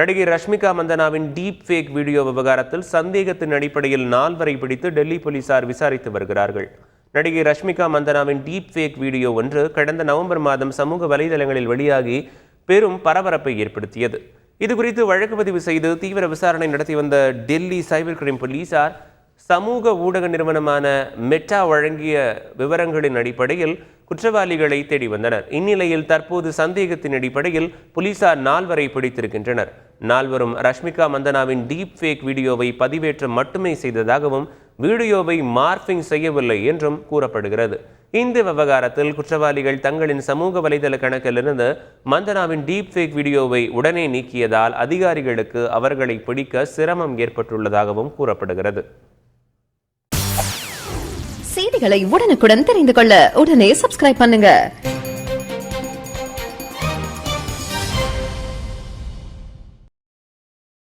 நடிகை Rashmika மந்தனாவின் deep fake video விவகாரத்தில் சந்தேகத்தின் அடிப்படையில் 4 வரை பிடித்து டெல்லி போலீசார் விசாரித்து வருகிறார்கள். நடிகை ரஷ்மிகா மந்தனாவின் டீப் ஃபேக் வீடியோ ஒன்று கடந்த நவம்பர் மாதம் சமூக வலைதளங்களில் வெளியாகி பெரும் பரபரப்பை ஏற்படுத்தியது. இதுகுறித்து வழக்கு பதிவு செய்து தீவிர விசாரணை நடத்தி வந்த டெல்லி சைபர் கிரைம் போலீசார் சமூக ஊடக நிறுவனமான மெட்டா வழங்கிய விவரங்களின் அடிப்படையில் குற்றவாளிகளை தேடி வந்தனர். இந்நிலையில் தற்போது சந்தேகத்தின் அடிப்படையில் போலீசார் 4 வரை பிடித்திருக்கின்றனர். 4 ரஷ்மிகா மந்தனாவின் டீப் ஃபேக் வீடியோவை பதிவேற்றம் மட்டுமே செய்ததாகவும் வீடியோவை மார்பிங் செய்யவில்லை என்றும் கூறப்படுகிறது. இந்த விவகாரத்தில் குற்றவாளிகள் தங்களின் சமூக வலைதள கணக்கிலிருந்து மந்தனாவின் டீப் ஃபேக் வீடியோவை உடனே நீக்கியதால் அதிகாரிகளுக்கு அவர்களை பிடிக்க சிரமம் ஏற்பட்டுள்ளதாகவும் கூறப்படுகிறது. செய்திகளை உடனுக்குடன் தெரிந்து கொள்ள உடனே சப்ஸ்கிரைப் பண்ணுங்க.